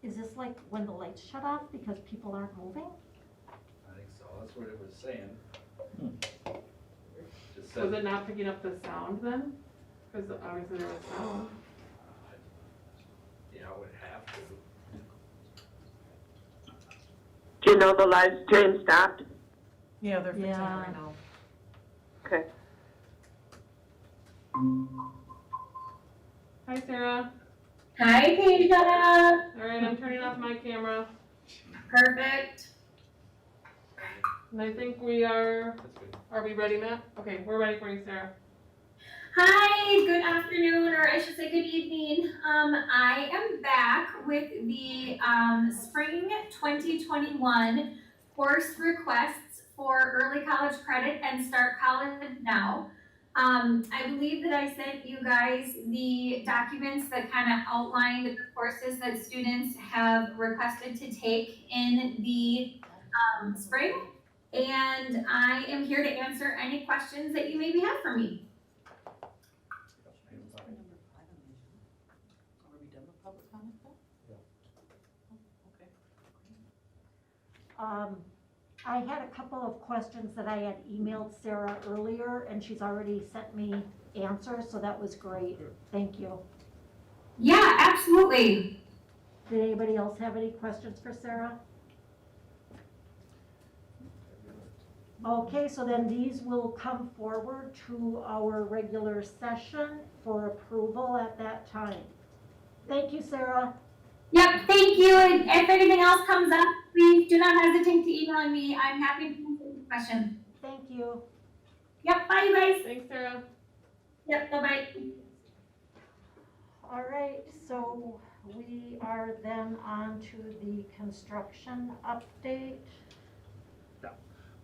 Is this like when the lights shut off because people aren't moving? I think so, that's what it was saying. Just Was said, it not picking up the sound then? Because obviously there was sound. yeah, it would have to. Do you know the live stream stopped? Yeah, they're fixing it Yeah. right now. Okay. Hi, Sarah. Hi, Keisha. All right, I'm turning off my camera. Perfect. And I think we are That's good. we ready, Matt? Okay, we're ready for you, Sarah. Hi, good afternoon, or I should say good evening. I am back with the spring 2021 course requests for early college credit and start college now. I believe that I sent you guys the documents that kind of outlined the courses that students have requested to take in the spring. And I am here to answer any questions that you maybe have for me. Are we done with public comment then? Okay. I had a couple of questions that I had emailed Sarah earlier, and she's already sent me answers, so that was great. Thank you. Yeah, absolutely. Did anybody else have any questions for Sarah? Okay, so then these will come forward to our regular session for approval at that time. Thank you, Sarah. Yep, thank you. And if anything else comes up, please do not hesitate to email me. I'm happy to answer any questions. Thank you. Yep, bye you guys. Thanks, Sarah. Yep, bye-bye. All right, so we are then on to the construction update.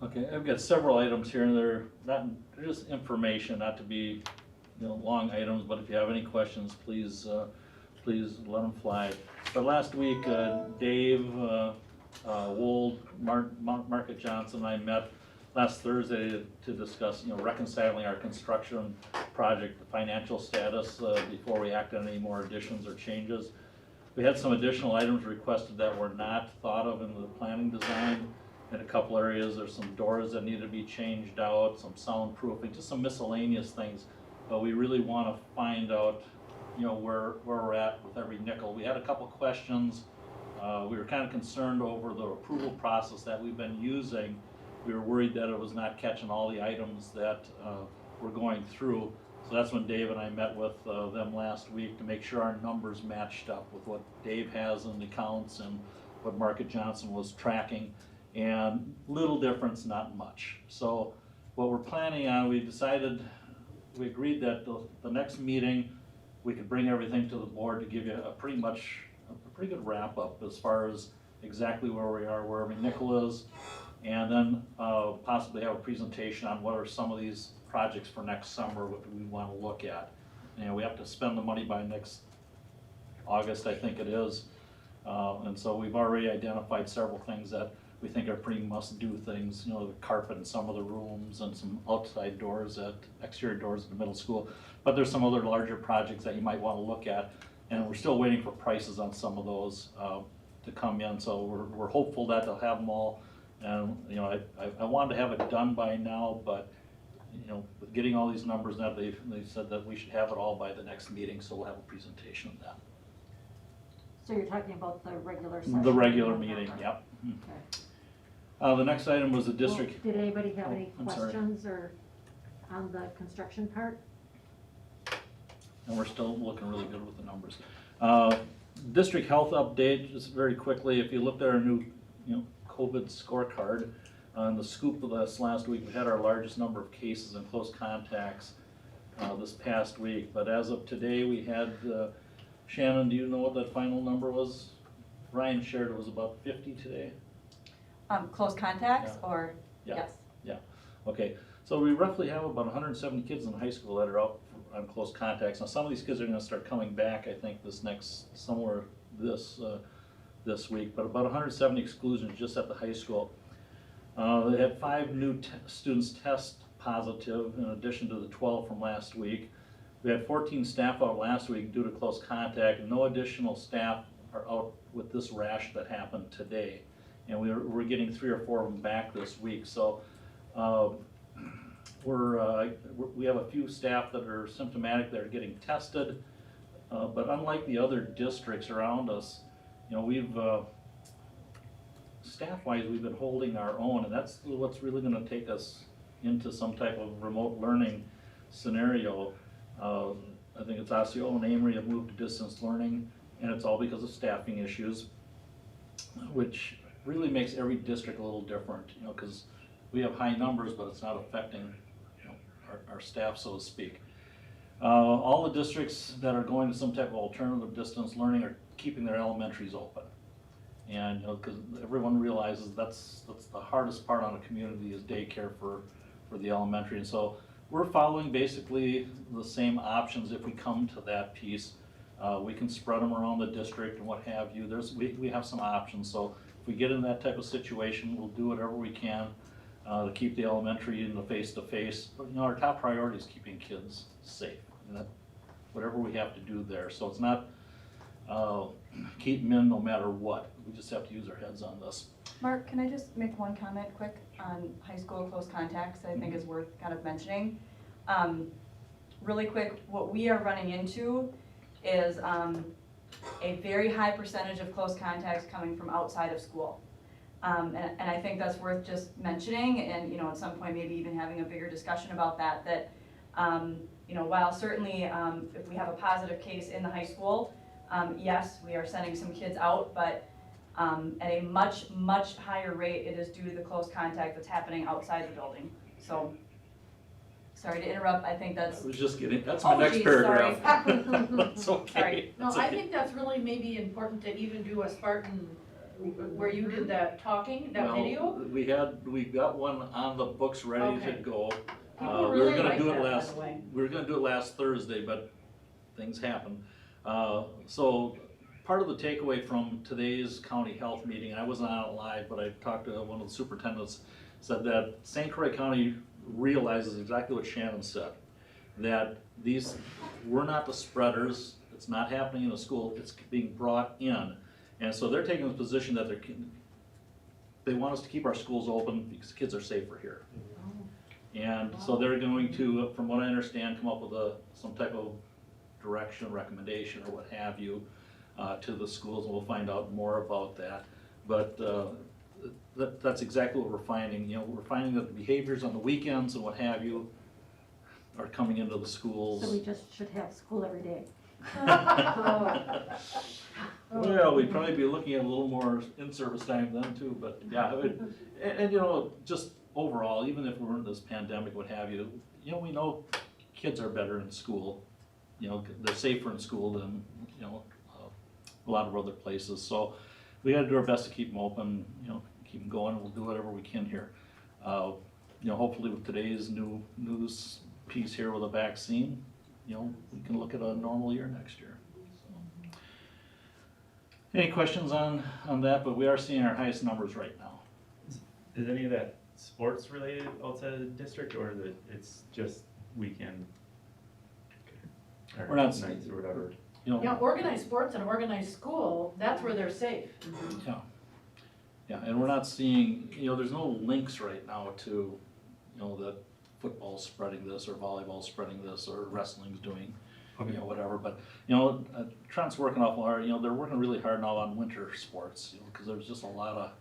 Okay, I've got several items here, and they're just information, not to be, long items, but if you have any questions, please let them fly. But last week, Dave Wold, Market Johnson, and I met last Thursday to discuss, reconciling our construction project, the financial status, before we act on any more additions or changes. We had some additional items requested that were not thought of in the planning design. In a couple areas, there's some doors that need to be changed out, some soundproofing, just some miscellaneous things. But we really want to find out, where we're at with every nickel. We had a couple questions. We were kind of concerned over the approval process that we've been using. We were worried that it was not catching all the items that we're going through. So that's when Dave and I met with them last week to make sure our numbers matched up with what Dave has in the accounts and what Market Johnson was tracking. And little difference, not much. So what we're planning on, we agreed that the next meeting, we could bring everything to the board to give you a pretty good wrap up as far as exactly where we are, where every nickel is, and then possibly have a presentation on what are some of these projects for next summer, what do we want to look at. We have to spend the money by next August, I think it is. And so we've already identified several things that we think are pretty must-do things, the carpet in some of the rooms and some outside doors exterior doors at the middle school. But there's some other larger projects that you might want to look at, and we're still waiting for prices on some of those to come in. So we're hopeful that they'll have them all. And I wanted to have it done by now, but with getting all these numbers now, they said that we should have it all by the next meeting, so we'll have a presentation of that. So you're talking about the regular session? The regular meeting, yep. Okay. The next item was the district. Well, did anybody have any I'm sorry. questions or on the construction part? And we're still looking really good with the numbers. District health update, just very quickly, if you looked at our new, COVID scorecard, on the scoop of this last week, we had our largest number of cases and close contacts this past week. But as of today, we had, Shannon, do you know what that final number was? Ryan shared it was about 50 today. Close contacts Yeah. or, Yeah. yes. Okay, so we roughly have about 170 kids in high school that are out on close contacts. Now, some of these kids are gonna start coming back, I think, this week, but about 170 exclusions just at the high school. They had 5 new students test positive in addition to the 12 from last week. We had 14 staff out last week due to close contact, and no additional staff are out with this rash that happened today. And we're getting 3 or 4 of them back this week, so, we have a few staff that are symptomatic that are getting tested, but unlike the other districts around us, you know, we've, staff-wise, we've been holding our own, and that's what's really gonna take us into some type of remote learning scenario. I think it's Osceola and Amory have moved to distance learning, and it's all because of staffing issues, which really makes every district a little different, you know, because we have high numbers, but it's not affecting, you know, our staff, so to speak. All the districts that are going to some type of alternative distance learning are keeping their elementaries open. And, you know, because everyone realizes that's the hardest part on a community is daycare for the elementary. And so we're following basically the same options if we come to that piece. We can spread them around the district and what have you. We have some options. So if we get in that type of situation, we'll do whatever we can to keep the elementary in the face-to-face. But, you know, our top priority is keeping kids safe. And that, whatever we have to do there. So it's not keep them in no matter what. We just have to use our heads on this. Mark, can I just make one comment quick on high school close contacts that I think is worth kind of mentioning? Really quick, what we are running into is a very high percentage of close contacts coming from outside of school. And I think that's worth just mentioning, and, you know, at some point maybe even having a bigger discussion about that, you know, while certainly if we have a positive case in the high school, yes, we are sending some kids out, but at a much, much higher rate, it is due to the close contact that's happening outside the building. So, sorry to interrupt, I think that's. I was just kidding. That's my Oh, next geez, paragraph. sorry. That's okay. Sorry. No, That's I okay. think that's really maybe important to even do a Spartan, where you did that talking, that Well, video. we got one on the books ready to Okay. go. People We were really gonna like do that, it by last, the way. we were gonna do it last Thursday, but things happen. So part of the takeaway from today's county health meeting, I wasn't on it live, but I talked to one of the superintendents, said that St. Croix County realizes exactly what Shannon said, that we're not the spreaders, it's not happening in the school, it's being brought in. And so they're taking the position that they want us to keep our schools open because kids are safer here. And so they're going to, from what I understand, come up with some type of direction, recommendation, or what have you, to the schools, and we'll find out more about that. But that's exactly what we're finding. You know, we're finding that the behaviors on the weekends and what have you are coming into the schools. So we just should have school every day. Well, we'd probably be looking at a little more in-service time then too, but yeah, and you know, just overall, even if we're in this pandemic, what have you, you know, we know kids are better in school. You know, they're safer in school than, you know, a lot of other places. So we gotta do our best to keep them open, you know, keep them going, and we'll do whatever we can here. You know, hopefully with today's new news piece here with a vaccine, you know, we can look at a normal year next year. So. Any questions on that? But we are seeing our highest numbers right now. Is any of that sports related outside of the district, or that it's just weekend? Or We're not- nights or whatever? You know, Yeah, organized sports and organized school, that's where they're safe. yeah. Yeah, and we're not seeing, you know, there's no links right now to, you know, that football's spreading this, or volleyball's spreading this, or wrestling's doing, you know, whatever. But, you know, Trent's working awful hard. You know, they're working really hard now on winter sports, you know, because there's just a lot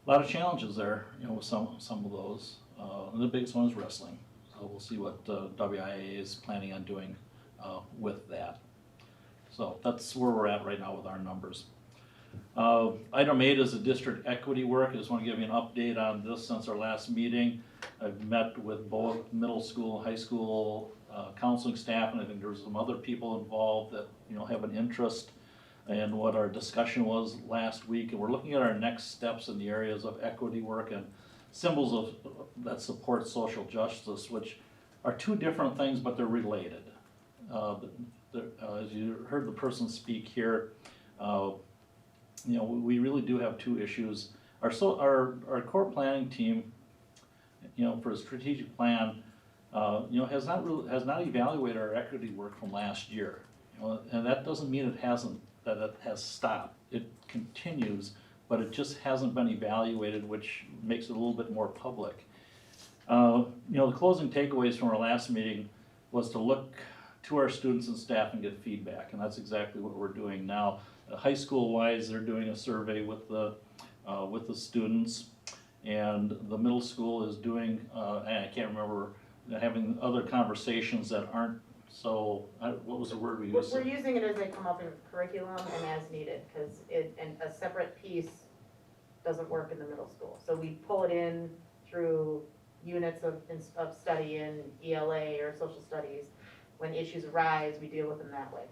of challenges there, you know, with some of those. And the biggest one is wrestling. So we'll see what WIA is planning on doing with that. So that's where we're at right now with our numbers. Item 8 is the district equity work. I just want to give you an update on this since our last meeting. I've met with both middle school, high school counseling staff, and I think there's some other people involved that, you know, have an interest in what our discussion was last week. And we're looking at our next steps in the areas of equity work and symbols that support social justice, which are two different things, but they're related. As you heard the person speak here, you know, we really do have two issues. Our core planning team, you know, for a strategic plan, you know, has not evaluated our equity work from last year. You know, and that doesn't mean that it has stopped. it continues, but it just hasn't been evaluated, which makes it a little bit more public. You know, the closing takeaways from our last meeting was to look to our students and staff and get feedback, and that's exactly what we're doing now. High school wise, they're doing a survey with the students, and the middle school is doing, and I can't remember, having other conversations that aren't so, what was the word we used? We're using it as they come up in curriculum and as needed, because and a separate piece doesn't work in the middle school. So we pull it in through units of study in ELA or social studies. When issues arise, we deal with them that way.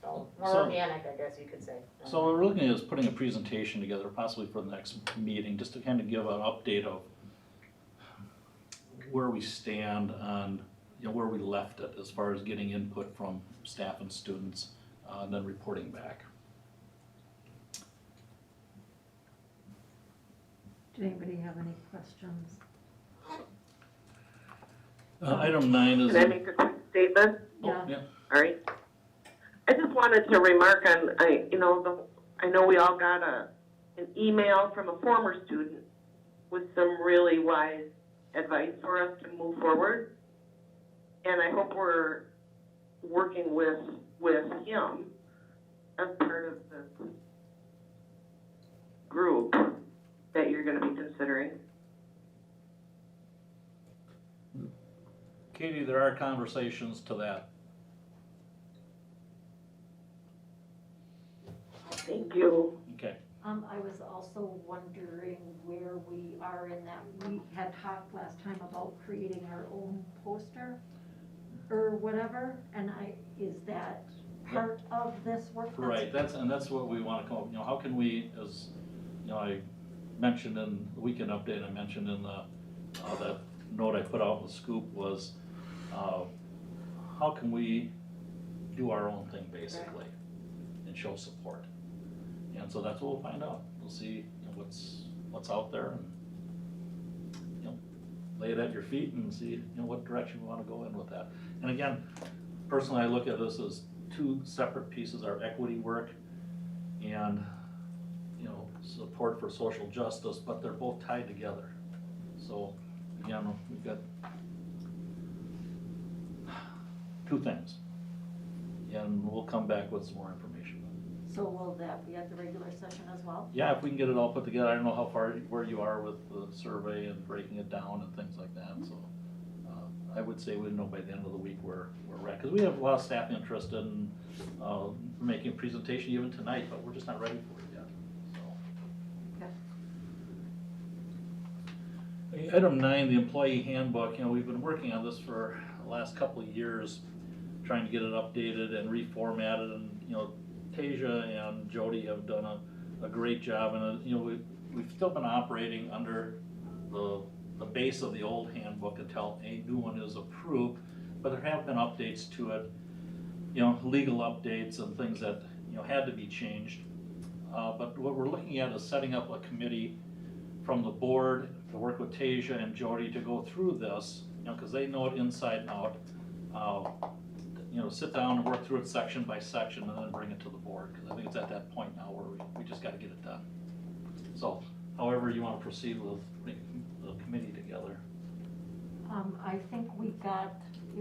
So more organic, I guess you could say. So what we're looking at is putting a presentation together, possibly for the next meeting, just to kind of give an update of where we stand on, you know, where we left it as far as getting input from staff and students, and then reporting back. Did anybody have any questions? Item 9 is. Can I make a quick statement? Oh, yeah. All right. I just wanted to remark on, I know we all got an email from a former student with some really wise advice for us to move forward. And I hope we're working with him as part of the group that you're gonna be considering. Katie, there are conversations to that. Thank you. Okay. I was also wondering where we are in that. We had talked last time about creating our own poster or whatever, and is that part of this work? Right, that's what we want to come up, you know, how can we, as, you know, I mentioned in the weekend update, I mentioned in the, that note I put out in the scoop was, how can we do our own thing basically and show support? And so that's what we'll find out. We'll see, you know, what's out there, and, you know, lay it at your feet and see, you know, what direction we want to go in with that. And again, personally, I look at this as two separate pieces: our equity work and, you know, support for social justice, but they're both tied together. So again, we've got two things, and we'll come back with some more information. So will that be at the regular session as well? Yeah, if we can get it all put together. I don't know how far, where you are with the survey and breaking it down and things like that, so. I would say we'd know by the end of the week where we're at, because we have a lot of staff interested in, making a presentation even tonight, but we're just not ready for it yet, so. Okay. Item 9, the employee handbook. You know, we've been working on this for the last couple of years, trying to get it updated and reformatted, and, you know, Tasia and Jody have done a great job, and, you know, we've still been operating under the base of the old handbook until a new one is approved, but there have been updates to it, you know, legal updates and things that, you know, had to be changed. But what we're looking at is setting up a committee from the board to work with Tasia and Jody to go through this, you know, because they know it inside and out. You know, sit down and work through it section by section and then bring it to the board, because I think it's at that point now where we just got to get it done. So, however you want to proceed with making the committee together. I think we got,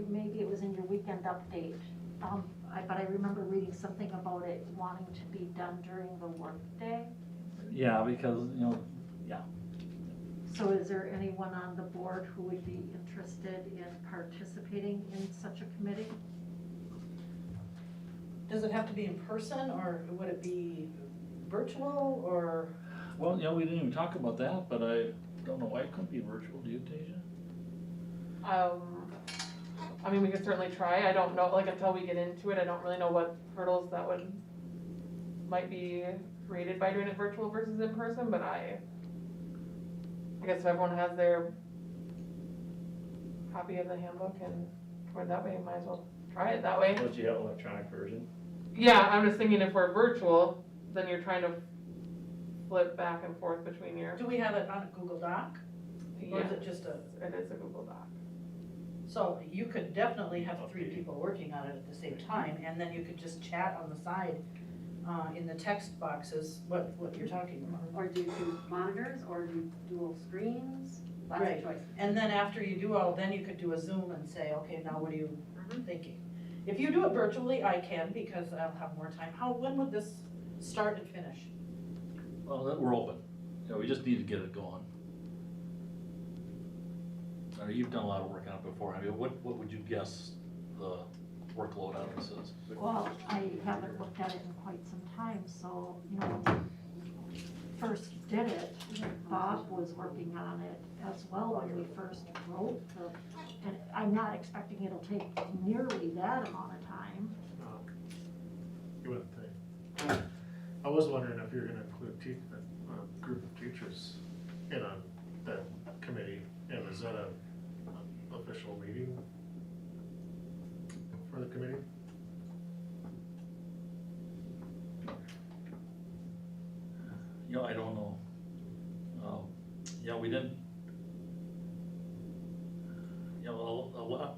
maybe it was in your weekend update, but I remember reading something about it wanting to be done during the workday. Yeah, because, you know, yeah. So is there anyone on the board who would be interested in participating in such a committee? Does it have to be in person, or would it be virtual, or? Well, you know, we didn't even talk about that, but I don't know why it couldn't be virtual. Do you, Tasia? I mean, we could certainly try. I don't know, like, until we get into it, I don't really know what hurdles that might be created by doing it virtual versus in person, but I guess if everyone has their copy of the handbook and or that way, might as well try it that way. Don't you have an electronic version? Yeah, I'm just thinking if we're virtual, then you're trying to flip back and forth between your. Do we have it on a Google Doc? Or Yeah, is it just it is a Google Doc. So you could definitely have 3 people working on it at the same time, and then you could just chat on the side in the text boxes, what you're talking about. Or do monitors, or do dual screens, lots of Right. choices. And then after you do all, then you could do a Zoom and say, okay, now what are you thinking? If you do it virtually, I can, because I'll have more time. When would this start and finish? Well, we're open. You know, we just need to get it going. You've done a lot of work on it before. I mean, what would you guess the workload on this is? Well, I haven't looked at it in quite some time, so, you know, first did it, Bob was working on it as well when we first wrote the, and I'm not expecting it'll take nearly that amount of time. You wouldn't think. I was wondering if you're gonna include a group of teachers in on that committee, and is that an official meeting for the committee? You know, I don't know. Yeah, we didn't. You know, a lot,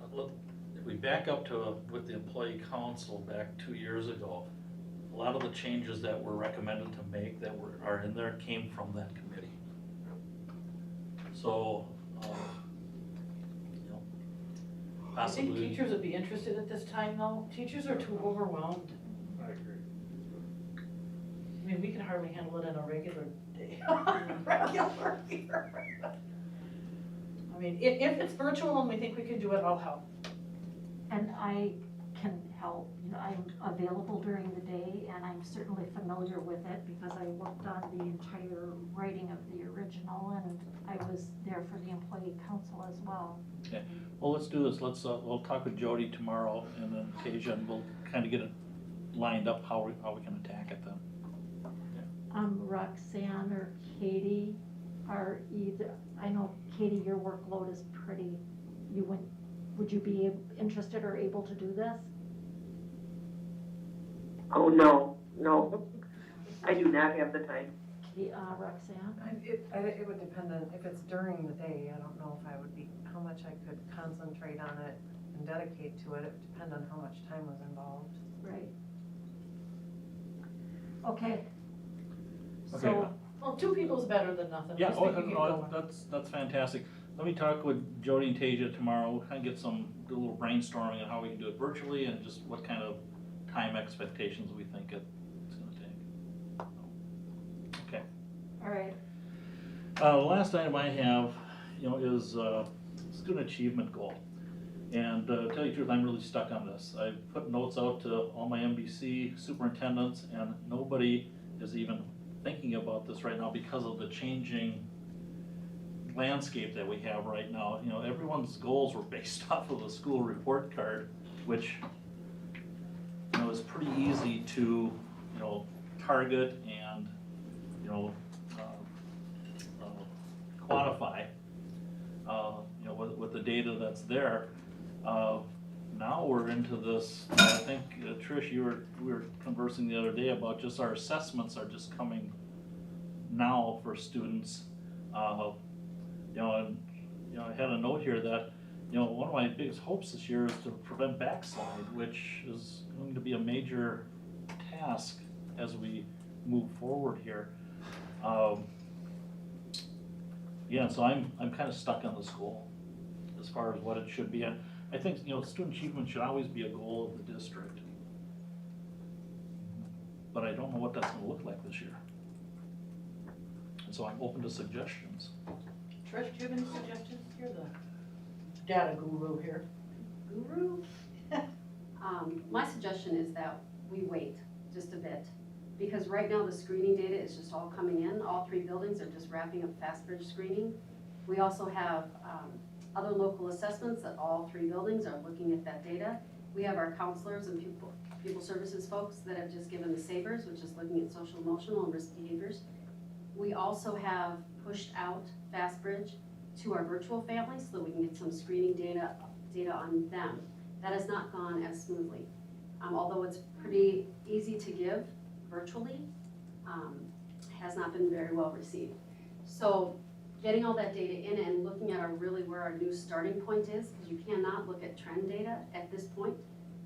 if we back up to with the employee council back 2 years ago, a lot of the changes that were recommended to make that are in there came from that committee. So, you know, I think possibly. teachers would be interested at this time, though. Teachers are too overwhelmed. I agree. I mean, we can hardly handle it in a regular day, regular year. I mean, if it's virtual and we think we can do it, I'll help. And I can help, you know, I'm available during the day, and I'm certainly familiar with it because I worked on the entire writing of the original, and I was there for the employee council as well. Okay, well, let's do this. We'll talk with Jody tomorrow and then Tasia, and we'll kind of get it lined up how we can attack it then. Roxanne or Katie are either, I know Katie, your workload is pretty, would you be interested or able to do this? Oh, no, I do not have the time. Roxanne? It would depend on, if it's during the day, I don't know if I would be, how much I could concentrate on it and dedicate to it. It would depend on how much time was involved. Right. Okay. Okay. So, Well, 2 people's better than nothing. Yeah, Just think you can go. that's fantastic. Let me talk with Jody and Tasia tomorrow. We'll kind of do a little brainstorming on how we can do it virtually and just what kind of time expectations we think it's gonna take. Okay. all right. The last item I have, you know, is student achievement goal. And to tell you the truth, I'm really stuck on this. I've put notes out to all my MBC superintendents, and nobody is even thinking about this right now because of the changing landscape that we have right now. You know, everyone's goals were based off of the school report card, which, you know, is pretty easy to, you know, target and, you know, quantify, you know, with the data that's there. Now we're into this, I think, Trish, we were conversing the other day about just our assessments are just coming now for students. You know, and, you know, I had a note here that, you know, one of my biggest hopes this year is to prevent backslide, which is going to be a major task as we move forward here. Yeah, so I'm kind of stuck on this goal as far as what it should be. And I think, you know, student achievement should always be a goal of the district. But I don't know what that's gonna look like this year. And so I'm open to suggestions. Trish, do you have any suggestions? You're the data guru here. Guru? My suggestion is that we wait just a bit, because right now the screening data is just all coming in. All 3 buildings are just wrapping up FastBridge screening. We also have other local assessments that all 3 buildings are looking at that data. We have our counselors and pupil services folks that have just given the SABRS, which is looking at social, emotional, and risk behaviors. We also have pushed out FastBridge to our virtual families so that we can get some screening data on them. That has not gone as smoothly. Although it's pretty easy to give virtually, has not been very well received. So getting all that data in and looking at where our new starting point is, because you cannot look at trend data at this point.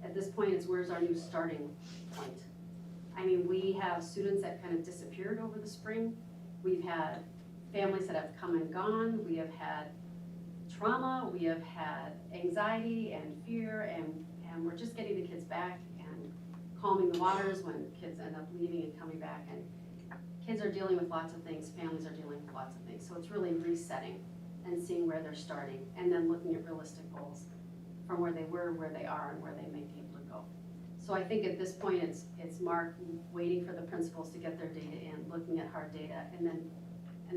At this point, it's where's our new starting point. I mean, we have students that kind of disappeared over the spring. We've had families that have come and gone. We have had trauma, we have had anxiety and fear, and we're just getting the kids back and calming the waters when kids end up leaving and coming back. And kids are dealing with lots of things, families are dealing with lots of things. So it's really resetting and seeing where they're starting, and then looking at realistic goals from where they were, where they are, and where they may be able to go. So I think at this point, it's Mark waiting for the principals to get their data in, looking at hard data, and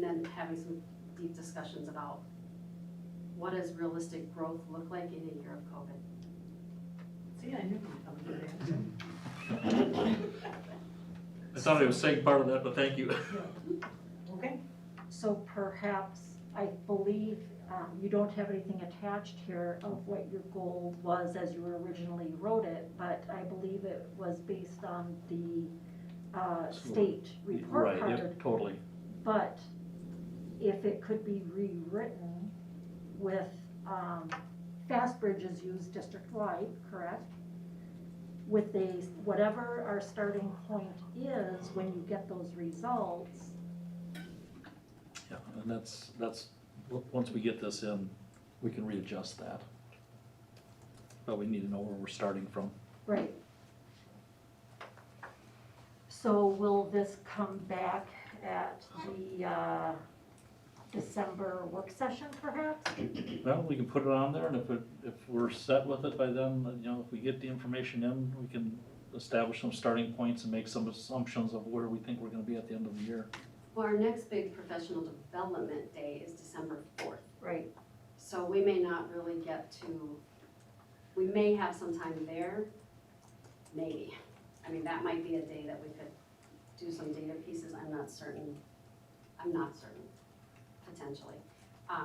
then having some deep discussions about what does realistic growth look like in a year of COVID. See, I knew you'd come to that. I thought I was saying part of that, but thank you. Okay. So perhaps, I believe, you don't have anything attached here of what your goal was as you originally wrote it, but I believe it was based on the state report Right, card. yeah, totally. But if it could be rewritten with, Fastbridge is used district-wide, correct? With whatever our starting point is when you get those results. Yeah, and that's, once we get this in, we can readjust that. But we need to know where we're starting from. Right. So will this come back at the December work session perhaps? Well, we can put it on there, and if we're set with it by then, you know, if we get the information in, we can establish some starting points and make some assumptions of where we think we're gonna be at the end of the year. Well, our next big professional development day is December 4th. Right. So we may not really get to, we may have some time there, maybe. I mean, that might be a day that we could do some data pieces, I'm not certain, potentially.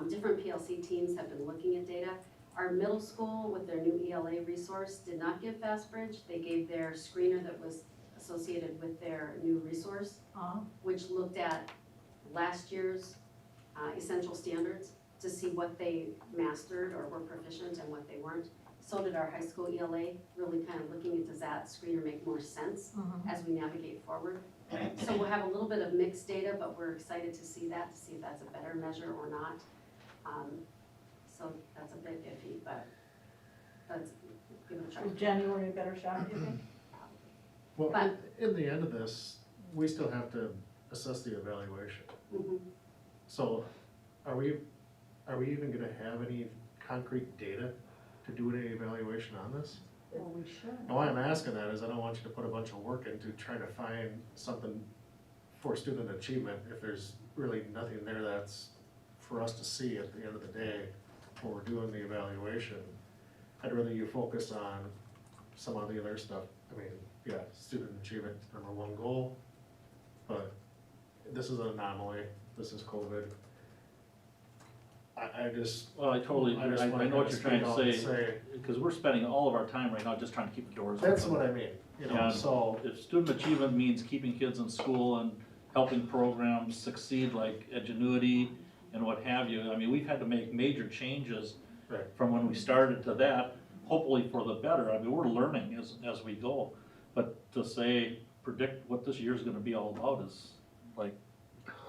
Different PLC teams have been looking at data. Our middle school with their new ELA resource did not give Fastbridge, they gave their screener that was associated with their new resource, which looked at last year's essential standards to see what they mastered or were proficient and what they weren't. So did our high school ELA, really kind of looking at, does that screener make more sense as we navigate forward? So we'll have a little bit of mixed data, but we're excited to see that, to see if that's a better measure or not. So that's a bit iffy, but let's give it a try. Is January a better shot, do you think? Well, But- in the end of this, we still have to assess the evaluation. Mhm. So are we even gonna have any concrete data to do any evaluation on this? Well, we should. And why I'm asking that is I don't want you to put a bunch of work into trying to find something for student achievement if there's really nothing there that's for us to see at the end of the day when we're doing the evaluation. I'd rather you focus on some of the other stuff. I mean, yeah, student achievement, number one goal, but this is an anomaly, this is COVID. I just, Well, I totally, I just I wanna know what kinda you're trying speak out to and say, because we're spending all of our time right now just trying to keep the doors open. that's what I mean, you know, And so. if student achievement means keeping kids in school and helping programs succeed like Edgenuity and what have you, I mean, we've had to make major changes Right. from when we started to that, hopefully for the better. I mean, we're learning as we go. But to say, predict what this year's gonna be all about is like,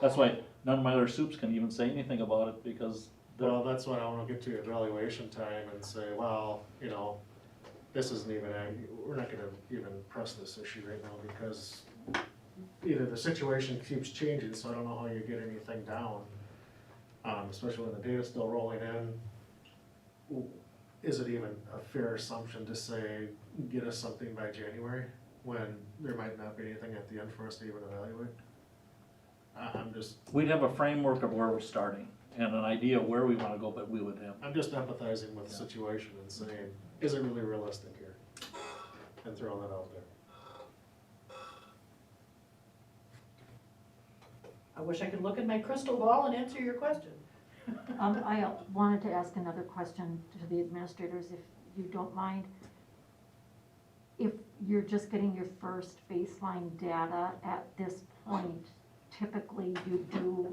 that's why none of my other soups can even say anything about it, because Well, that's why I wanna get to evaluation time and say, well, you know, this isn't even, we're not gonna even press this issue right now because either the situation keeps changing, so I don't know how you get anything down. Especially when the data's still rolling in. Is it even a fair assumption to say, get us something by January, when there might not be anything at the end for us to even evaluate? I'm just, we'd have a framework of where we're starting and an idea of where we wanna go, but we would have. I'm just empathizing with the situation and saying, is it really realistic here? And throwing that out there. I wish I could look in my crystal ball and answer your question. I wanted to ask another question to the administrators, if you don't mind. If you're just getting your first baseline data at this point, typically you do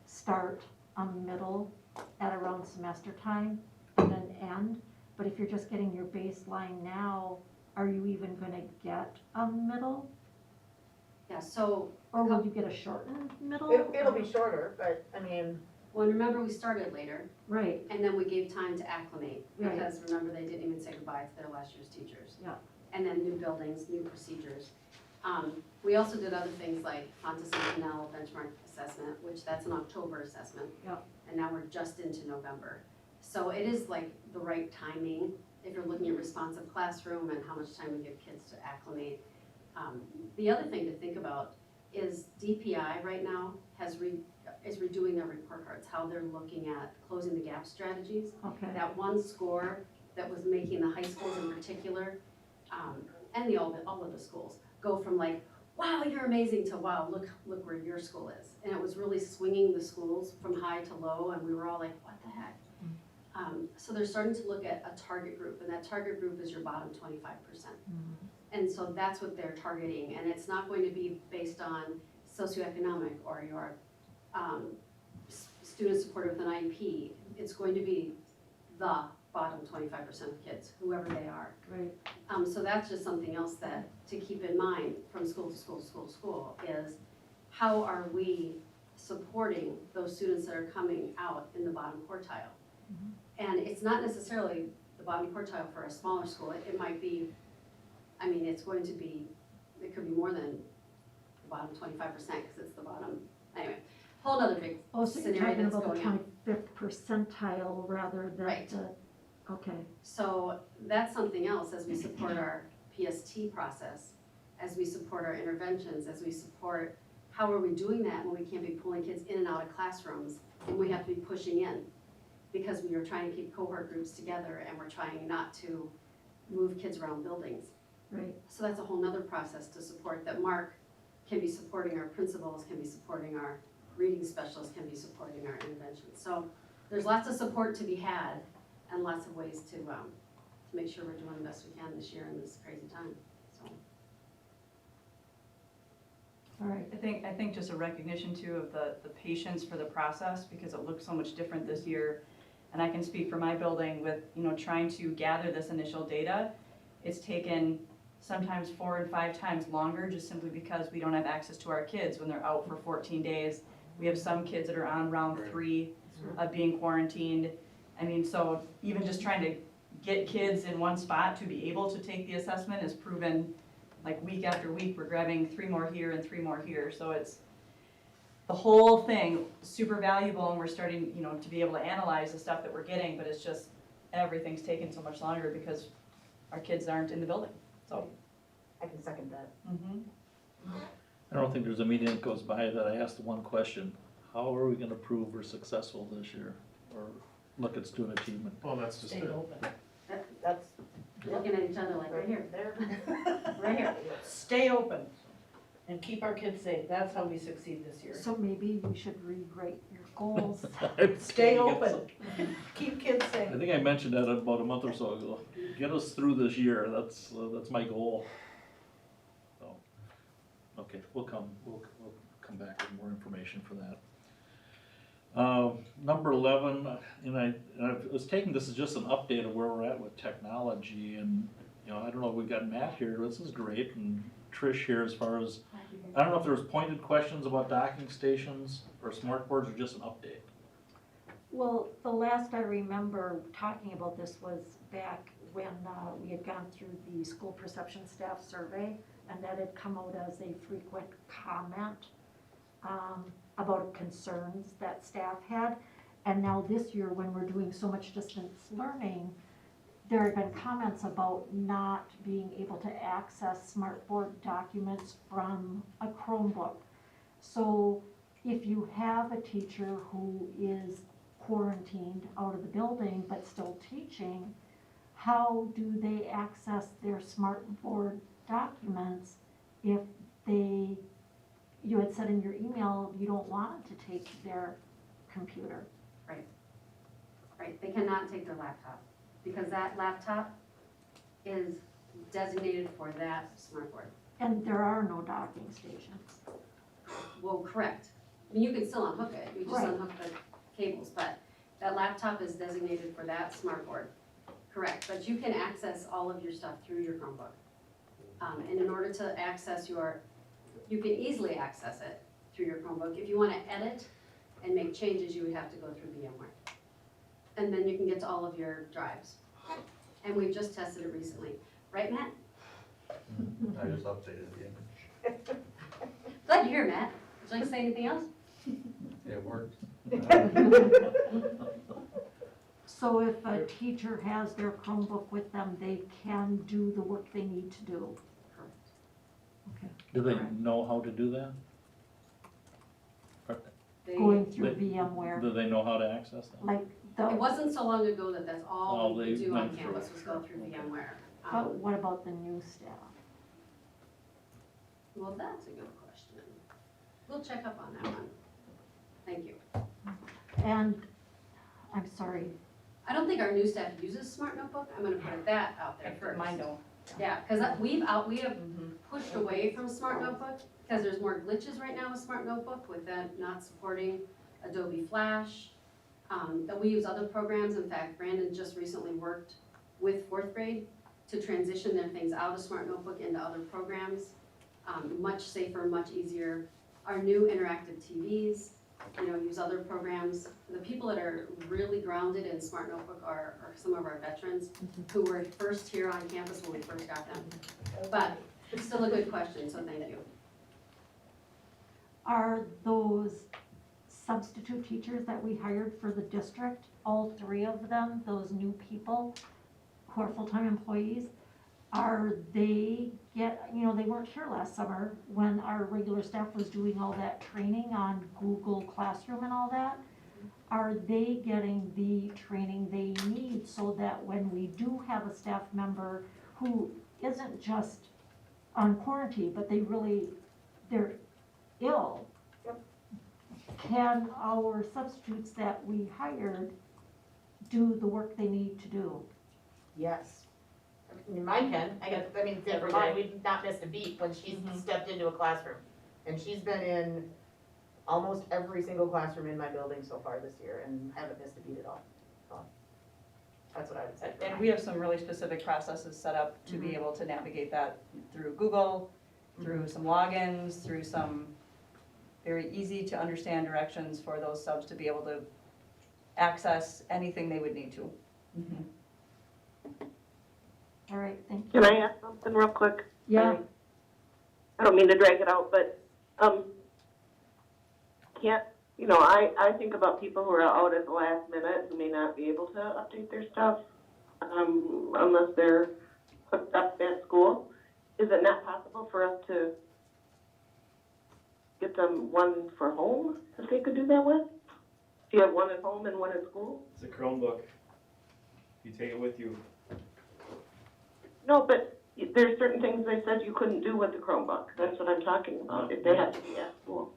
start a middle at around semester time and then end. But if you're just getting your baseline now, are you even gonna get a middle? Yeah, so, Or will you get a shortened middle? It'll be shorter, but, I mean, well, remember we started later, Right, and then we gave time to acclimate, Right. because remember, they didn't even say goodbye to their last year's teachers. Yeah. And then new buildings, new procedures. We also did other things like Fontana Canal benchmark assessment, which that's an October assessment. Yeah. And now we're just into November. So it is like the right timing, if you're looking at responsive classroom and how much time we give kids to acclimate. The other thing to think about is DPI right now is redoing their report cards, how they're looking at closing the gap strategies. okay, That one score that was making the high schools in particular, and all of the schools, go from like, wow, you're amazing, to wow, look where your school is. And it was really swinging the schools from high to low, and we were all like, what the heck? So they're starting to look at a target group, and that target group is your bottom 25%. And so that's what they're targeting, and it's not going to be based on socioeconomic or your student supported with an IEP. It's going to be the bottom 25% of kids, whoever they are. right, So that's just something else that to keep in mind from school to school to school to school is how are we supporting those students that are coming out in the bottom quartile? And it's not necessarily the bottom quartile for a smaller school. It might be, I mean, it's going to be, it could be more than the bottom 25% because it's the bottom, anyway, whole other big oh, so you're scenario talking that's about the going on. 25th percentile rather than Right. Okay, So that's something else as we support our PST process, as we support our interventions, as we support, how are we doing that when we can't be pulling kids in and out of classrooms and we have to be pushing in? Because we are trying to keep cohort groups together and we're trying not to move kids around buildings. right, So that's a whole nother process to support that Mark can be supporting our principals, can be supporting our reading specialists, can be supporting our interventions. So there's lots of support to be had and lots of ways to make sure we're doing the best we can this year in this crazy time, so. all right, I think just a recognition too of the patience for the process, because it looks so much different this year. And I can speak for my building with, trying to gather this initial data. It's taken sometimes 4 and 5 times longer, just simply because we don't have access to our kids when they're out for 14 days. We have some kids that are on round 3 of being quarantined. I mean, so even just trying to get kids in one spot to be able to take the assessment has proven, like week after week, we're grabbing 3 more here and 3 more here. So it's the whole thing super valuable, and we're starting, to be able to analyze the stuff that we're getting, but it's just everything's taking so much longer because our kids aren't in the building, so. I can second that. I don't think there's a meeting that goes by that I asked the one question, how are we gonna prove we're successful this year? Or look at student achievement? Well, that's just Stay it. open. That's, Looking at each other like, right here, there. right here. Stay open and keep our kids safe. That's how we succeed this year. so maybe we should rewrite your goals. Stay open. Keep kids safe. I think I mentioned that about a month or so ago. Get us through this year, that's my goal. So, okay, we'll come back with more information for that. Number 11, and I was taking this as just an update of where we're at with technology, and, I don't know, we've got Matt here, this is great, and Trish here as far as, I don't know if there was pointed questions about docking stations or smart boards or just an update. Well, the last I remember talking about this was back when we had gone through the school perception staff survey, and that had come out as a frequent comment about concerns that staff had. And now this year, when we're doing so much distance learning, there have been comments about not being able to access smartboard documents from a Chromebook. So if you have a teacher who is quarantined out of the building but still teaching, how do they access their smartboard documents if you had said in your email you don't want them to take their computer? Right, they cannot take their laptop, because that laptop is designated for that smartboard. And there are no docking stations. Well, correct. I mean, you can still unhook it, you just Right. unhook the cables, but that laptop is designated for that smartboard. Correct, but you can access all of your stuff through your Chromebook. And in order to access your you can easily access it through your Chromebook. If you wanna edit and make changes, you would have to go through VMware. And then you can get to all of your drives. And we've just tested it recently. Right, Matt? I just updated the image. Glad you're here, Matt. Would you like to say anything else? It worked. So if a teacher has their Chromebook with them, they can do the work they need to do. Okay. Do they Correct. know how to do that? They- Going through They- VMware, Do they know how to access them? like It the, wasn't so long ago that that's all All we they could do on went through. campus was go through VMware. but what about the new staff? Well, that's a good question. We'll check up on that one. Thank you. And, I'm sorry, I don't think our new staff uses Smart Notebook. I'm gonna put that out there first. Mine don't. Yeah, cause we have Mhm. pushed away from Smart Notebook, because there's more glitches right now with Smart Notebook, with that not supporting Adobe Flash. That we use other programs. In fact, Brandon just recently worked with fourth grade to transition their things out of Smart Notebook into other programs. Much safer, much easier. Our new interactive TVs, use other programs. The people that are really grounded in Smart Notebook are some of our veterans who were first here on campus when we first got them. But it's still a good question, so thank you. are those substitute teachers that we hired for the district, all three of them, those new people who are full-time employees, are they they weren't here last summer when our regular staff was doing all that training on Google Classroom and all that. Are they getting the training they need so that when we do have a staff member who isn't just on quarantine, but they're ill? Can our substitutes that we hired do the work they need to do? Yes. I mean, mine can, for mine, we've not missed a beat when she's stepped into a classroom. And she's been in almost every single classroom in my building so far this year and haven't missed a beat at all. So, that's what I would say. for And mine. we have some really specific processes set up to be able to navigate that through Google, through some logins, through some very easy to understand directions for those subs to be able to access anything they would need to. All right, thank you. Can I ask something real quick? Yeah, I don't mean to drag it out, but, I think about people who are out at the last minute who may not be able to update their stuff, unless they're hooked up at school. Is it not possible for us to get them one for home that they could do that with? Do you have one at home and one at school? It's a Chromebook. You take it with you. No, but there's certain things they said you couldn't do with the Chromebook. That's what I'm talking about, if they have to be at school.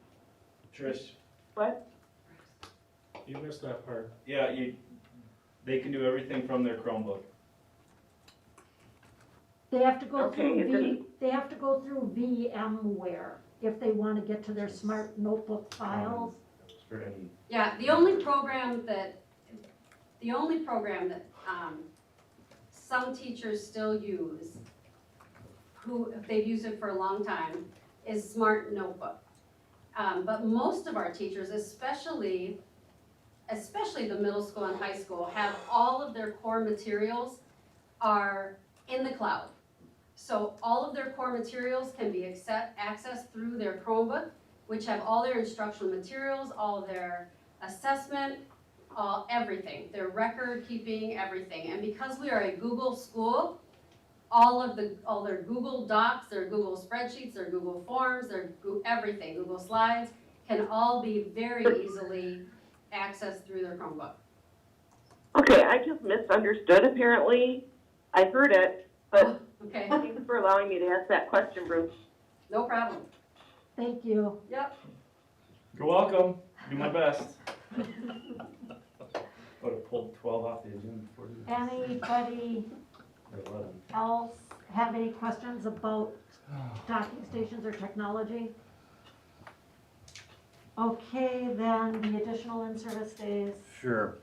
Trish, What? you missed that part. Yeah, they can do everything from their Chromebook. they have to go Okay, through they have to go through VMware if they want to get to their Smart Notebook files. For any, Yeah, the only program that some teachers still use, who, if they've used it for a long time, is Smart Notebook. But most of our teachers, especially the middle school and high school, have all of their core materials are in the cloud. So all of their core materials can be accessed through their Chromebook, which have all their instructional materials, all their assessment, everything, their record keeping, everything. And because we are a Google school, all their Google Docs, their Google spreadsheets, their Google Forms, everything, Google Slides, can all be very easily accessed through their Chromebook. Okay, I just misunderstood apparently. I heard it, but Okay, thanks for allowing me to ask that question, Bruce. no problem. Thank you. Yep. you're welcome. Do my best. Would have pulled 12 off the agenda before you. Anybody Or 11. else have any questions about docking stations or technology? Okay, then the additional in-service days. Sure.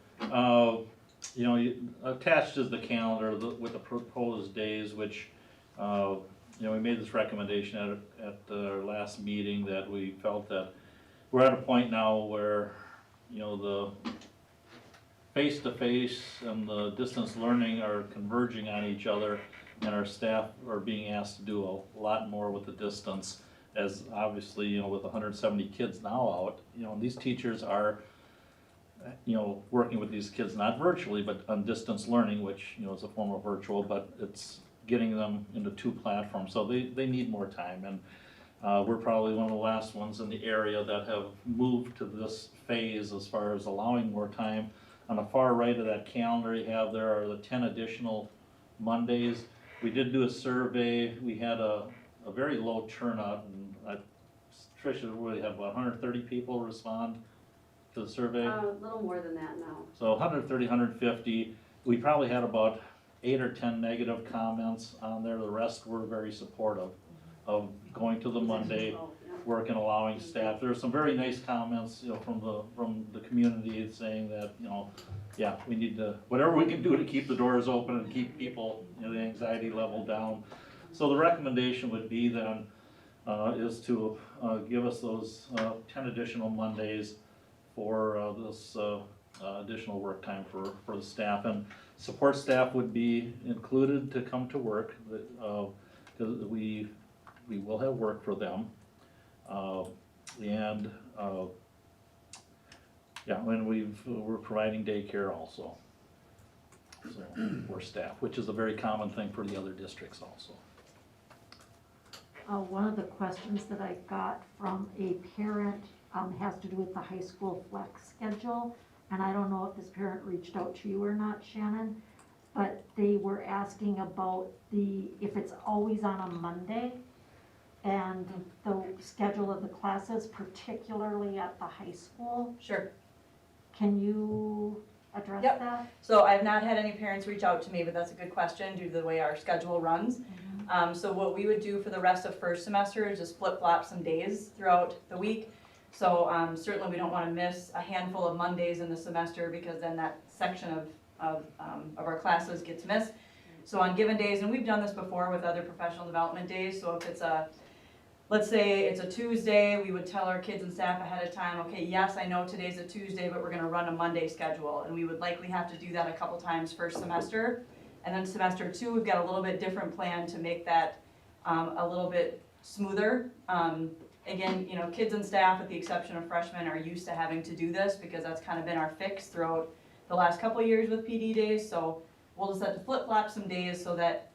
Attached is the calendar with the proposed days, which, you know, we made this recommendation at our last meeting that we felt that we're at a point now where, you know, the face-to-face and the distance learning are converging on each other, and our staff are being asked to do a lot more with the distance, as obviously, you know, with 170 kids now out, you know, these teachers are, you know, working with these kids, not virtually, but on distance learning, which, you know, is a form of virtual, but it's getting them into 2 platforms, so they need more time, and we're probably one of the last ones in the area that have moved to this phase as far as allowing more time. On the far right of that calendar you have, there are the 10 additional Mondays. We did do a survey, we had a very low turnout, and Tricia, we had about 130 people respond to the survey. A little more than that now. So 130, 150, we probably had about 8 or 10 negative comments on there, the rest were very supportive of going to the Monday work and allowing staff. There were some very nice comments, you know, from the community saying that, you know, yeah, we need to, whatever we can do to keep the doors open and keep people, you know, the anxiety level down. So the recommendation would be then, is to give us those 10 additional Mondays for this additional work time for the staff. And support staff would be included to come to work, because we will have work for them. And yeah, and we're providing daycare also, so, for staff, which is a very common thing for the other districts also. One of the questions that I got from a parent has to do with the high school flex schedule. And I don't know if this parent reached out to you or not, Shannon, but they were asking about if it's always on a Monday and the schedule of the classes, particularly at the high school. Sure. Can you address Yep. that? So I've not had any parents reach out to me, but that's a good question due to the way our schedule runs. So what we would do for the rest of first semester is just flip-flop some days throughout the week. So certainly we don't want to miss a handful of Mondays in the semester, because then that section of our classes gets missed. So on given days, and we've done this before with other professional development days, so if it's let's say it's a Tuesday, we would tell our kids and staff ahead of time, okay, yes, I know today's a Tuesday, but we're gonna run a Monday schedule. And we would likely have to do that a couple times first semester. And then semester 2, we've got a little bit different plan to make that a little bit smoother. Again, you know, kids and staff, with the exception of freshmen, are used to having to do this, because that's kind of been our fix throughout the last couple of years with PD days. So we'll just have to flip-flop some days so that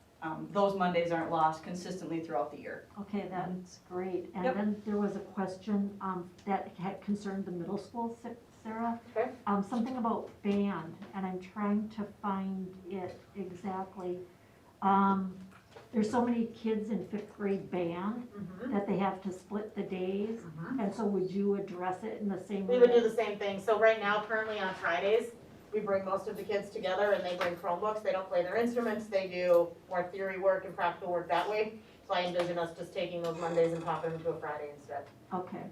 those Mondays aren't lost consistently throughout the year. Okay, that's great. And Yep. then there was a question that had concerned the middle school, Sarah. Okay. Something about band, and I'm trying to find it exactly. There's so many kids in 5th grade band that they have to split the days. And so would you address it in the same way? We would do the same thing, so right now, currently on Fridays, we bring most of the kids together and they bring Chromebooks, they don't play their instruments, they do more theory work and practical work that way. So I envision us just taking those Mondays and popping them to a Friday instead. Okay.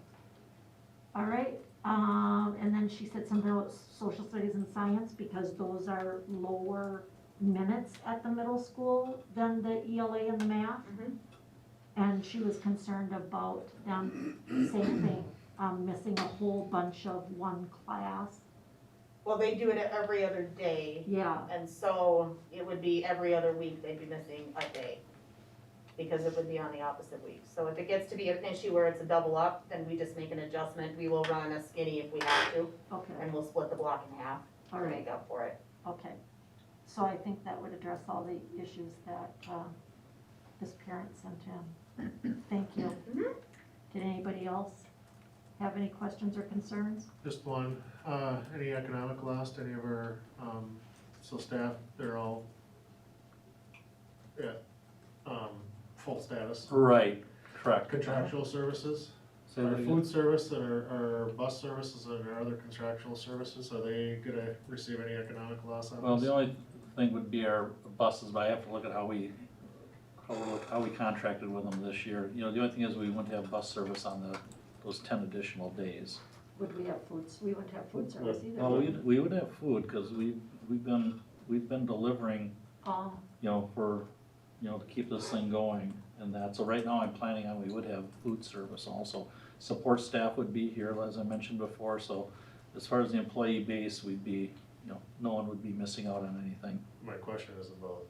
All right, and then she said something about social studies and science, because those are lower minutes at the middle school than the ELA and the math. And she was concerned about them, same thing, missing a whole bunch of one class. Well, they do it every other day, Yeah, and so it would be every other week they'd be missing a day. Because it would be on the opposite week. So if it gets to be an issue where it's a double up, then we just make an adjustment. We will run a skinny if we have to, okay, and we'll split the block in half all to right, make up for it. okay. So I think that would address all the issues that this parent sent in. Thank you. Did anybody else have any questions or concerns? Just one, any economic loss, any of our, so staff, they're all at, full status. Right, correct. Contractual services, Say our that again. food service and our bus services and our other contractual services, are they gonna receive any economic loss on this? Well, the only thing would be our buses, but I have to look at how we contracted with them this year. You know, the only thing is we wouldn't have bus service on those 10 additional days. Would we have foods? We wouldn't have food service either. Well, we would have food, because we've been delivering, Oh, you know, to keep this thing going. and that. So right now, I'm planning on, we would have food service also. Support staff would be here, as I mentioned before, so as far as the employee base, we'd be, no one would be missing out on anything. My question is about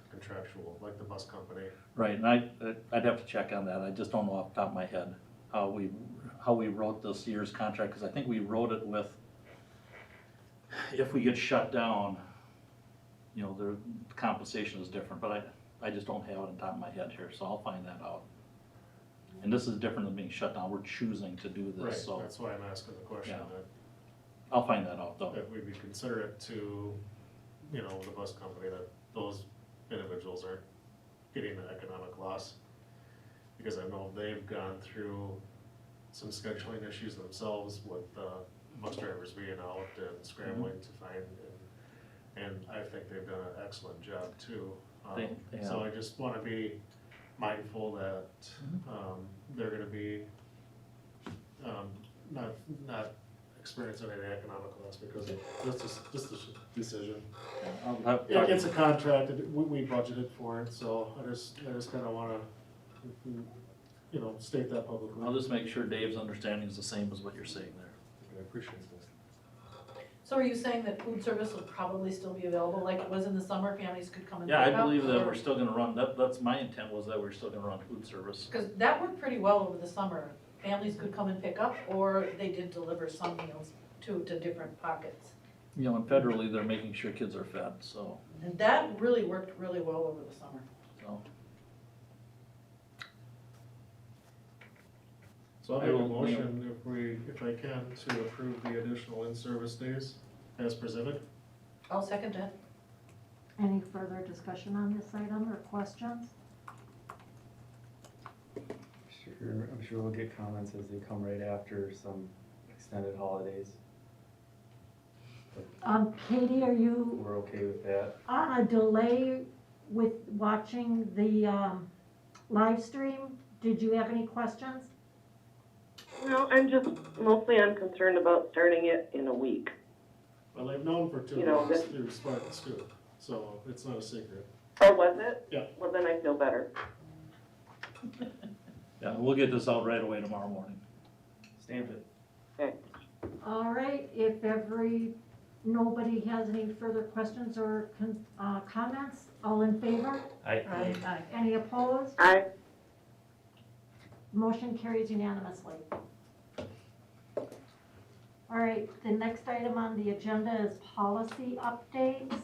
contractual, like the bus company. Right, and I'd have to check on that, I just don't know off the top of my head how we wrote this year's contract, because I think we wrote it with, if we get shut down, the compensation is different, but I just don't have it on top of my head here, so I'll find that out. And this is different than being shut down, we're choosing to do Right, this, so that's why I'm asking the question, Yeah. that, I'll find that out though. that we be considerate to, the bus company, that those individuals aren't getting the economic loss. Because I know they've gone through some scheduling issues themselves with, bus drivers being out and scrambling to find, and I think they've done an excellent job too. They So have. I just wanna be mindful that, they're gonna be, not experiencing any economic loss because of this decision. I'll have, It's a contract, we budgeted for it, so I just kinda wanna, state that publicly. I'll just make sure Dave's understanding is the same as what you're saying there. I appreciate this. So are you saying that food service will probably still be available like it was in the summer, families could come and Yeah, I pick up? believe that or- we're still gonna run, that's my intent, was that we're still gonna run food service. Cause that worked pretty well over the summer. Families could come and pick up, or they did deliver some meals to different pockets. And federally, they're making sure kids are fed, so, And that really worked really well over the summer. So I'll I make a will- motion if I can, to approve the additional in-service days as presented. I'll second that. Any further discussion on this item or questions? I'm sure we'll get comments as they come right after some extended holidays. Katie, are you We're okay with that. on a delay with watching the, live stream? Did you have any questions? No, I'm concerned about starting it in a week. Well, they've known for 2 You know, months through Spartan Scoop, so it's not a secret. Oh, was it? Yeah. Well, then I feel better. yeah, we'll get this out right away tomorrow morning. Stamp it. All right, if nobody has any further questions or comments, all in favor? Aye. Any opposed? Aye. Motion carries unanimously. All right, the next item on the agenda is policy updates.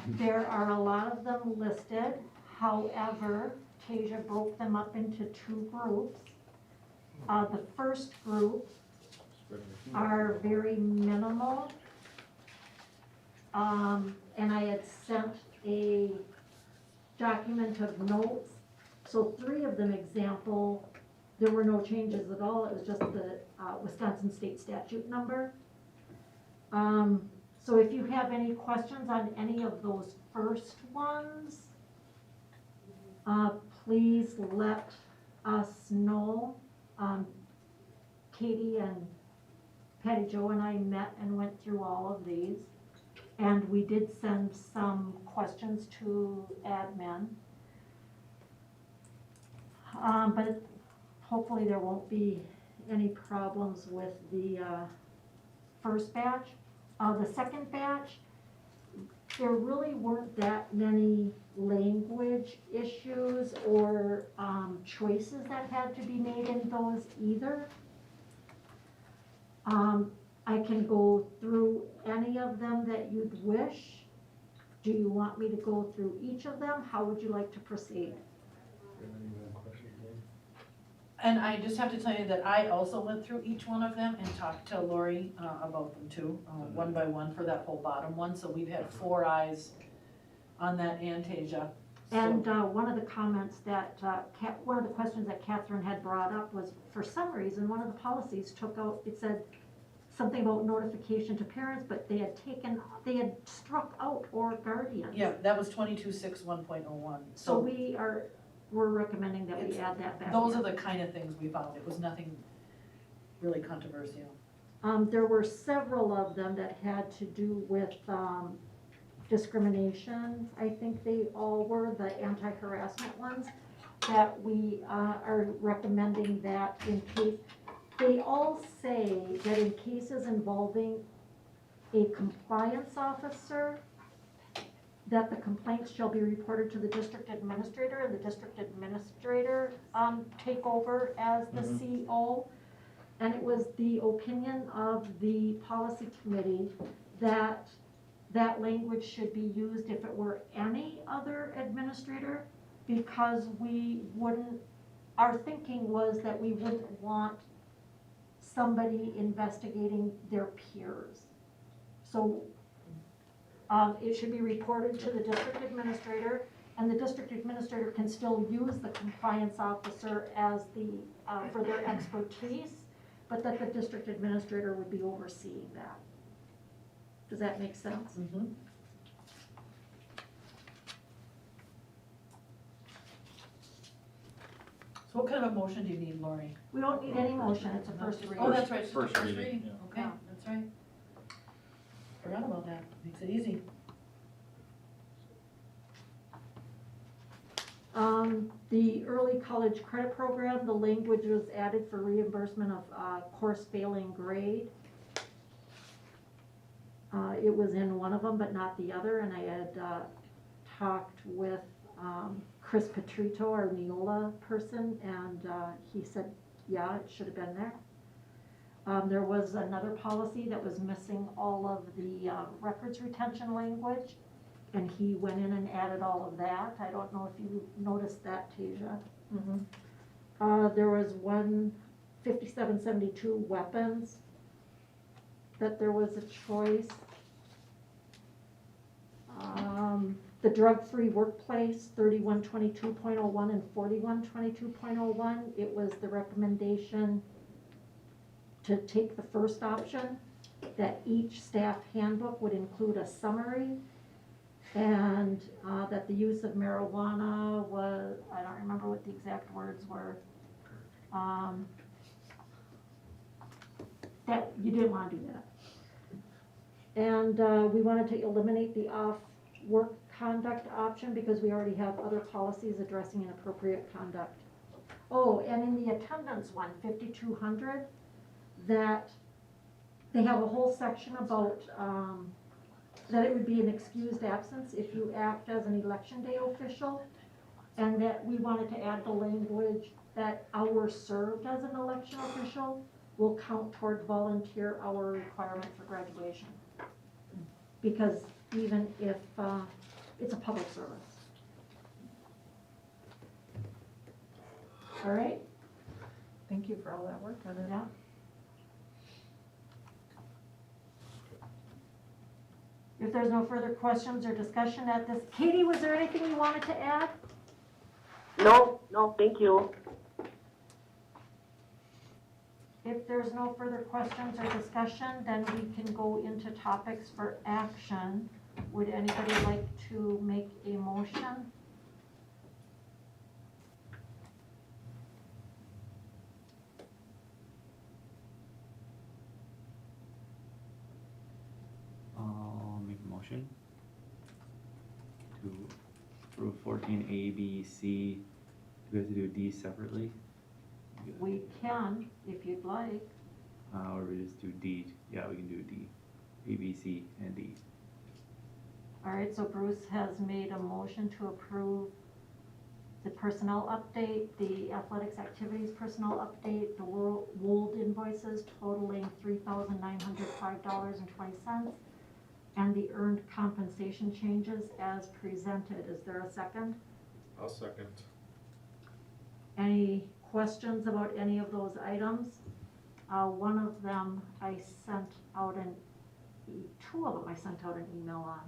There are a lot of them listed, however, Tasia broke them up into 2 groups. The first group are very minimal. And I had sent a document of notes. So 3 of them example, there were no changes at all, it was just the Wisconsin state statute number. So if you have any questions on any of those first ones, please let us know. Katie and Patty Jo and I met and went through all of these. And we did send some questions to admin. But hopefully there won't be any problems with the first batch. The second batch, there really weren't that many language issues or choices that had to be made in those either. I can go through any of them that you'd wish. Do you want me to go through each of them? How would you like to proceed? And I just have to tell you that I also went through each one of them and talked to Lori about them too, one by one for that whole bottom one, so we've had 4 eyes on that and Tasia. And one of the comments that, one of the questions that Catherine had brought up was, for some reason, one of the policies took out, it said something about notification to parents, but they had struck out or guardians. Yeah, that was 2261.01. So we're recommending that we add that back. Those in. are the kind of things we found, it was nothing really controversial. There were several of them that had to do with, discrimination, I think they all were, the anti-harassment ones, that we are recommending that in case, they all say that in cases involving a compliance officer, that the complaints shall be reported to the district administrator, and the district administrator take over as the CO. And it was the opinion of the policy committee that that language should be used if it were any other administrator, because we wouldn't, our thinking was that we wouldn't want somebody investigating their peers. So it should be reported to the district administrator, and the district administrator can still use the compliance officer as the, for their expertise, but that the district administrator would be overseeing that. Does that make sense? Mm-hmm. So what kind of a motion do you need, Lori? We don't need any motion, it's a first reading. Oh, that's right, it's just a First first reading, reading, yeah. okay, that's right. Forgot about that, makes it easy. The early college credit program, the language was added for reimbursement of course failing grade. It was in one of them, but not the other, and I had talked with Chris Petrito, our Neola person, and he said, yeah, it should have been there. There was another policy that was missing all of the records retention language, and he went in and added all of that. I don't know if you noticed that, Tasia. There was 5772 weapons, that there was a choice. The drug-free workplace, 3122.01 and 4122.01, it was the recommendation to take the first option, that each staff handbook would include a summary, and that the use of marijuana was, I don't remember what the exact words were, that you didn't want to do that. And we wanted to eliminate the off-work conduct option because we already have other policies addressing inappropriate conduct. Oh, and in the attendance one, 5200, that they have a whole section about that it would be an excused absence if you act as an election day official, and that we wanted to add the language that hours served as an election official will count toward volunteer hour requirement for graduation. Because even if it's a public service. All right? Thank you for all that work on it. Yeah. If there's no further questions or discussion at this, Katie, was there anything you wanted to add? No, thank you. If there's no further questions or discussion, then we can go into topics for action. Would anybody like to make a motion? I'll make a motion to approve 14A, B, C. Do we have to do D separately? We can, if you'd like. Or we just do D? Yeah, we can do D. A, B, C, and D. All right, so Bruce has made a motion to approve the personnel update, the athletics activities personnel update, the Wold invoices totaling $3,905.20, and the earned compensation changes as presented. Is there a second? I'll second. Any questions about any of those items? One of them I sent out two of them I sent out an email on.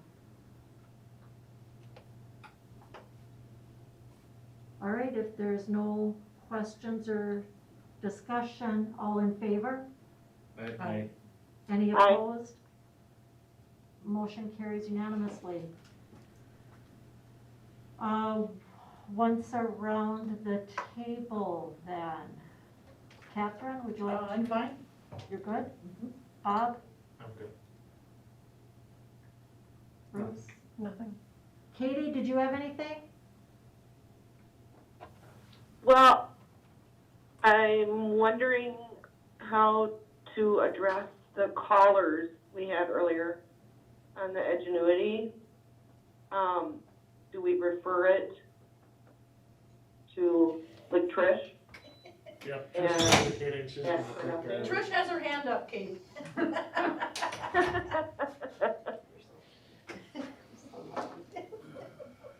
All right, if there's no questions or discussion, all in favor? Aye. Any Aye. opposed? Motion carries unanimously. Once around the table then. Catherine, would you like to? I'm fine. You're good? Mhm. Bob? I'm good. Bruce? Nothing. Katie, did you have anything? Well, I'm wondering how to address the callers we had earlier on the Edgenuity. Do we refer it to, like, Trish? Yep, And- Trish is indicating she's Yeah. gonna take that. Trish has her hand up, Kate.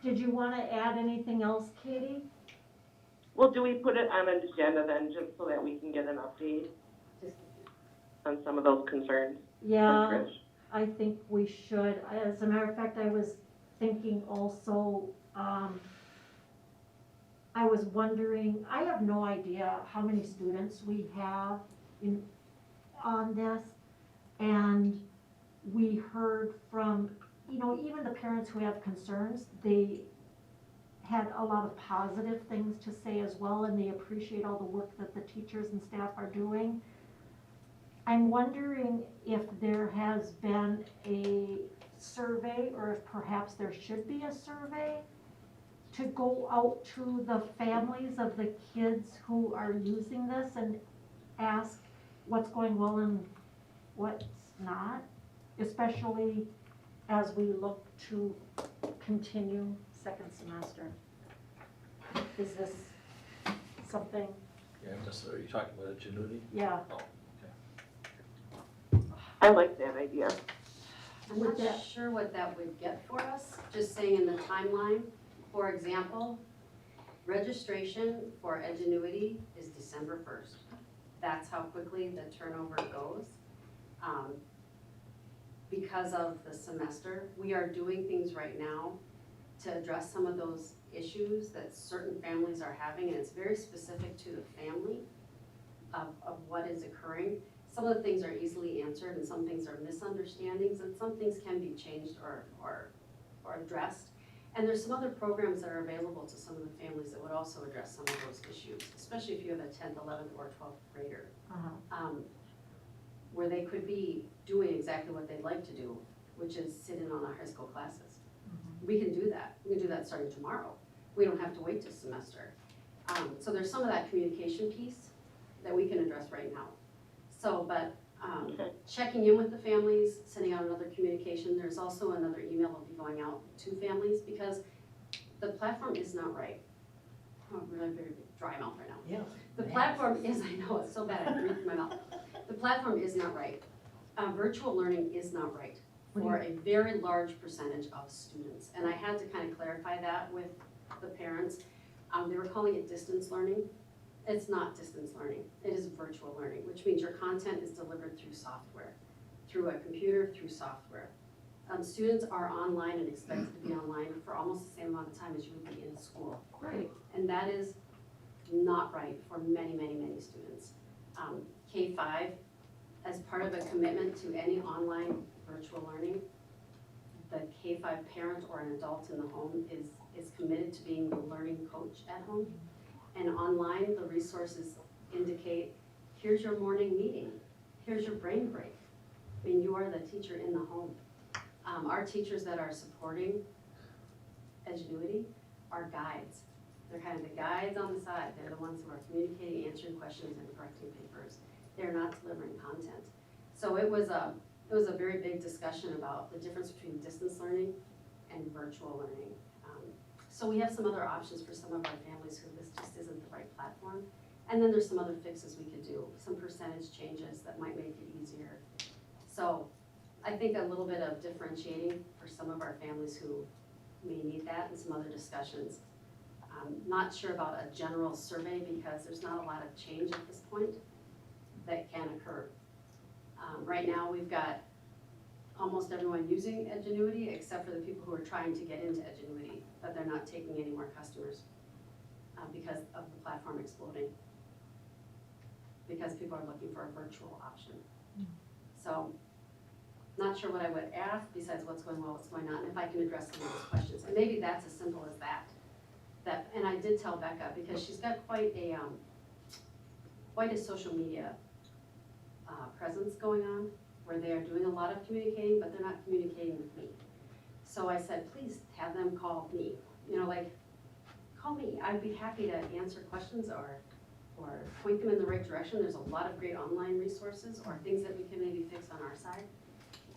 Did you wanna add anything else, Katie? Well, do we put it on an agenda then, just so that we can get an update on some of those concerns from Yeah, Trish? I think we should. As a matter of fact, I was thinking also, I was wondering, I have no idea how many students we have on this. And we heard from, even the parents who have concerns, they had a lot of positive things to say as well, and they appreciate all the work that the teachers and staff are doing. I'm wondering if there has been a survey, or if perhaps there should be a survey to go out to the families of the kids who are using this and ask what's going well and what's not, especially as we look to continue second semester. Is this something? Yeah, are you talking about Ingenuity? Yeah. Oh, I like that idea. I'm Would not that- sure what that would get for us, just saying in the timeline, for example, registration for Edgenuity is December 1st. That's how quickly the turnover goes. Because of the semester, we are doing things right now to address some of those issues that certain families are having, and it's very specific to the family of what is occurring. Some of the things are easily answered, and some things are misunderstandings, and some things can be changed or addressed. And there's some other programs that are available to some of the families that would also address some of those issues, especially if you have a 10th, 11th, or 12th grader, where they could be doing exactly what they'd like to do, which is sit in on our high school classes. We can do that. We can do that starting tomorrow. We don't have to wait till semester. So there's some of that communication piece that we can address right now. So, but checking in with the families, sending out another communication. There's also another email will be going out to families, because the platform is not right. Oh, I'm really very dry mouth right now. Yeah. The platform is, I know, it's so bad, I breathe in my mouth. The platform is not right. Virtual learning is not right for a very large percentage of students. And I had to kind of clarify that with the parents. They were calling it distance learning. It's not distance learning, it is virtual learning, which means your content is delivered through software, through a computer, through software. Students are online and expected to be online for almost the same amount of time as you would be in school. Great. And that is not right for many, many, many students. K-5, as part of a commitment to any online virtual learning, the K-5 parent or an adult in the home is committed to being the learning coach at home. And online, the resources indicate, here's your morning meeting, here's your brain break. I mean, you are the teacher in the home. Our teachers that are supporting Edgenuity are guides. They're kind of the guides on the side. They're the ones who are communicating, answering questions, and correcting papers. They're not delivering content. So it was a very big discussion about the difference between distance learning and virtual learning. So we have some other options for some of our families who this just isn't the right platform. And then there's some other fixes we could do, some percentage changes that might make it easier. So I think a little bit of differentiating for some of our families who may need that, and some other discussions. Not sure about a general survey, because there's not a lot of change at this point that can occur. Right now, we've got almost everyone using Edgenuity except for the people who are trying to get into Edgenuity, but they're not taking any more customers because of the platform exploding. Because people are looking for a virtual option. So, not sure what I would ask besides what's going well, what's going on, and if I can address some of those questions. And maybe that's as simple as that. And I did tell Becca, because she's got quite a social media presence going on, where they are doing a lot of communicating, but they're not communicating with me. So I said, please have them call me, you know, like, call me, I'd be happy to answer questions or point them in the right direction. There's a lot of great online resources or things that we can maybe fix on our side,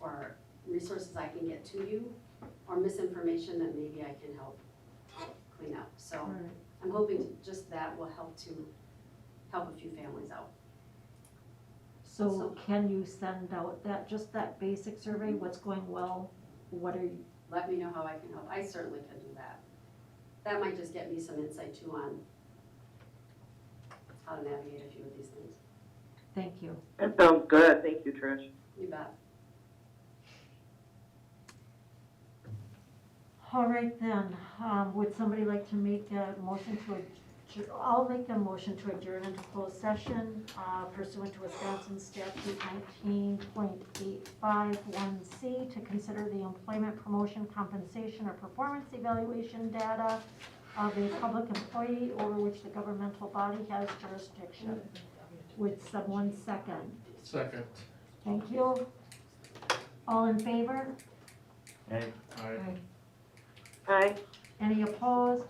or resources I can get to you, or misinformation that maybe I can help clean up. So Right. I'm hoping just that will help a few families out. So can you send out that, just that basic survey, what's going well, what are you, Let me know how I can help. I certainly can do that. That might just get me some insight too on how to navigate a few of these things. thank you. That sounds good, thank you, Trish. You bet. All right then, would somebody like to make a motion to adjourn? I'll make a motion to adjourn into closed session pursuant to Wisconsin statute 19.851C to consider the employment, promotion, compensation, or performance evaluation data of a public employee over which the governmental body has jurisdiction. Would someone second? Second. Thank you. All in favor? Hey. Aye. Aye. Any opposed?